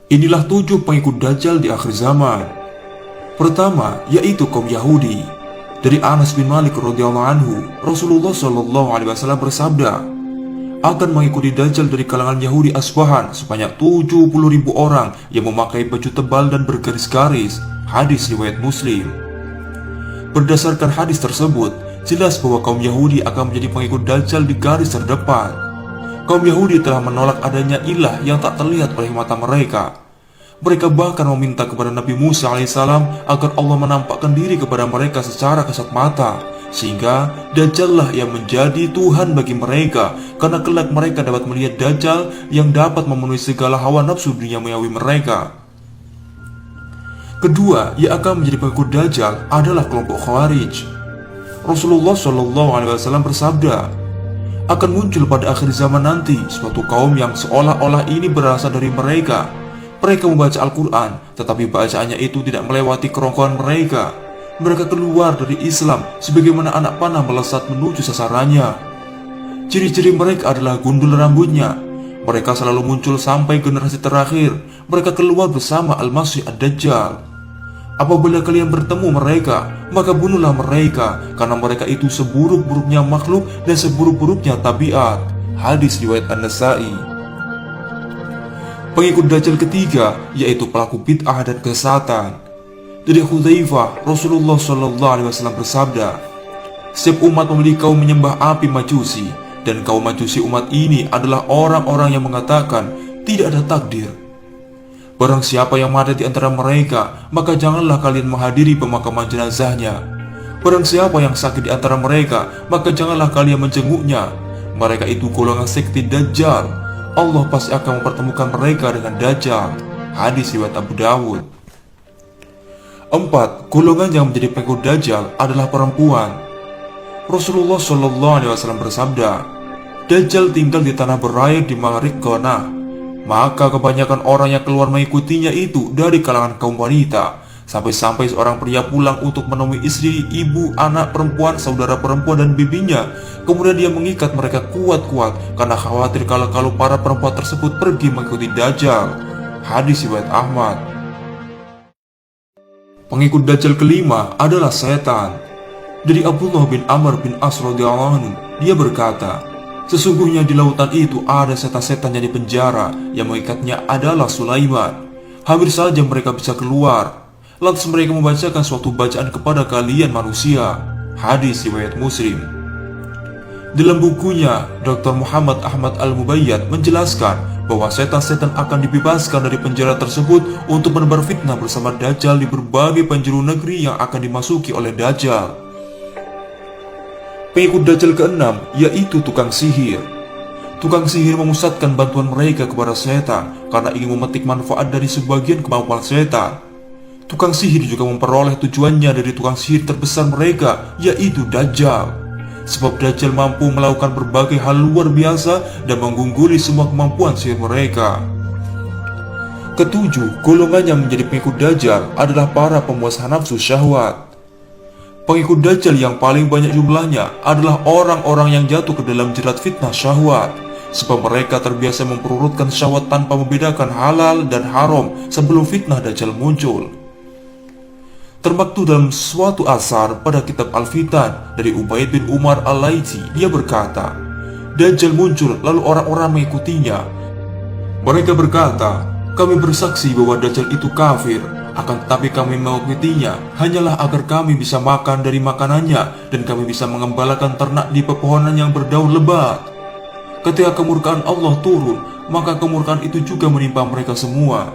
Inilah 7 pengikut Dajjal di akhir zaman. Pertama, yaitu kaum Yahudi. Dari Anas bin Malik radhiyallahu anhu, Rasulullah shallallahu alaihi wasallam bersabda, akan mengikuti Dajjal dari kalangan Yahudi Asbahan sebanyak 70.000 orang yang memakai baju tebal dan bergaris-garis. Hadis riwayat Muslim. Berdasarkan hadis tersebut, jelas bahwa kaum Yahudi akan menjadi pengikut Dajjal di garis terdepan. Kaum Yahudi telah menolak adanya ilah yang tak terlihat oleh mata mereka. Mereka bahkan meminta kepada Nabi Musa alaihissalam agar Allah menampakkan diri kepada mereka secara kasat mata, sehingga Dajjal lah yang menjadi Tuhan bagi mereka, karena kelak mereka dapat melihat Dajjal yang dapat memenuhi segala hawa nafsu duniawi mereka. Kedua, yang akan menjadi pengikut Dajjal adalah kelompok Khawarij. Rasulullah SAW bersabda, akan muncul pada akhir zaman nanti suatu kaum yang seolah-olah ini berasal dari mereka. Mereka membaca Al-Quran, tetapi bacaannya itu tidak melewati kerongkongan mereka. Mereka keluar dari Islam sebagaimana anak panah melesat menuju sasarannya. Ciri-ciri mereka adalah gundul rambutnya. Mereka selalu muncul sampai generasi terakhir. Mereka keluar bersama Al-Masih Ad-Dajjal. Apabila kalian bertemu mereka, maka bunuhlah mereka, karena mereka itu seburuk-buruknya makhluk dan seburuk-buruknya tabiat. Hadis riwayat An-Nasa'i. Pengikut Dajjal ketiga yaitu pelaku bid'ah dan kesesatan. Dari Hudzaifah, Rasulullah SAW bersabda, setiap umat memiliki kaum menyembah api Majusi, dan kaum Majusi umat ini adalah orang-orang yang mengatakan tidak ada takdir. Barang siapa yang mati di antara mereka, maka janganlah kalian menghadiri pemakaman jenazahnya. Barang siapa yang sakit di antara mereka, maka janganlah kalian menjenguknya. Mereka itu golongan sekte Dajjal. Allah pasti akan mempertemukan mereka dengan Dajjal. Hadis riwayat Abu Dawud. 4. Golongan yang menjadi pengikut Dajjal adalah perempuan. Rasulullah SAW bersabda, Dajjal tinggal di tanah berair di Maghrib Ghana. Maka kebanyakan orang yang keluar mengikutinya itu dari kalangan kaum wanita, sampai-sampai seorang pria pulang untuk menemui istri, ibu, anak perempuan, saudara perempuan dan bibinya. Kemudian dia mengikat mereka kuat-kuat karena khawatir kalau para perempuan tersebut pergi mengikuti Dajjal. Hadis riwayat Ahmad. Pengikut Dajjal kelima adalah setan. Dari Abdullah bin Amr bin As radhiyallahu anhu, dia berkata, sesungguhnya di lautan itu ada setan-setan yang dipenjara, yang mengikatnya adalah Sulaiman. Hampir saja mereka bisa keluar. Lantas mereka membacakan suatu bacaan kepada kalian manusia. Hadis riwayat Muslim. Dalam bukunya, Dr. Muhammad Ahmad Al-Mubayyad menjelaskan bahwa setan-setan akan dibebaskan dari penjara tersebut untuk menebar fitnah bersama Dajjal di berbagai penjuru negeri yang akan dimasuki oleh Dajjal. Pengikut Dajjal keenam yaitu tukang sihir. Tukang sihir memusatkan bantuan mereka kepada setan karena ingin memetik manfaat dari sebagian kemampuan setan. Tukang sihir juga memperoleh tujuannya dari tukang sihir terbesar mereka, yaitu Dajjal. Sebab Dajjal mampu melakukan berbagai hal luar biasa dan mengungguli semua kemampuan sihir mereka. Ketujuh, golongan yang menjadi pengikut Dajjal adalah para pemuas nafsu syahwat. Pengikut Dajjal yang paling banyak jumlahnya adalah orang-orang yang jatuh ke dalam jerat fitnah syahwat, sebab mereka terbiasa memperurutkan syahwat tanpa membedakan halal dan haram sebelum fitnah Dajjal muncul. Termaktub dalam suatu asar pada kitab Al-Fitan dari Ubaid bin Umar Al-Laitsi, dia berkata, Dajjal muncul lalu orang-orang mengikutinya. Mereka berkata, kami bersaksi bahwa Dajjal itu kafir, akan tetapi kami mengikutinya hanyalah agar kami bisa makan dari makanannya dan kami bisa mengembalakan ternak di pepohonan yang berdaun lebat. Ketika kemurkaan Allah turun, maka kemurkaan itu juga menimpa mereka semua.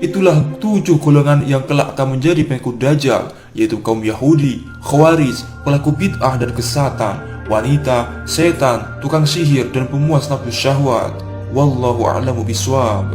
Itulah 7 golongan yang kelak akan menjadi pengikut Dajjal, yaitu kaum Yahudi, Khawarij, pelaku bid'ah dan kesesatan, wanita, setan, tukang sihir dan pemuas nafsu syahwat. Wallahu a'lamu bishawab.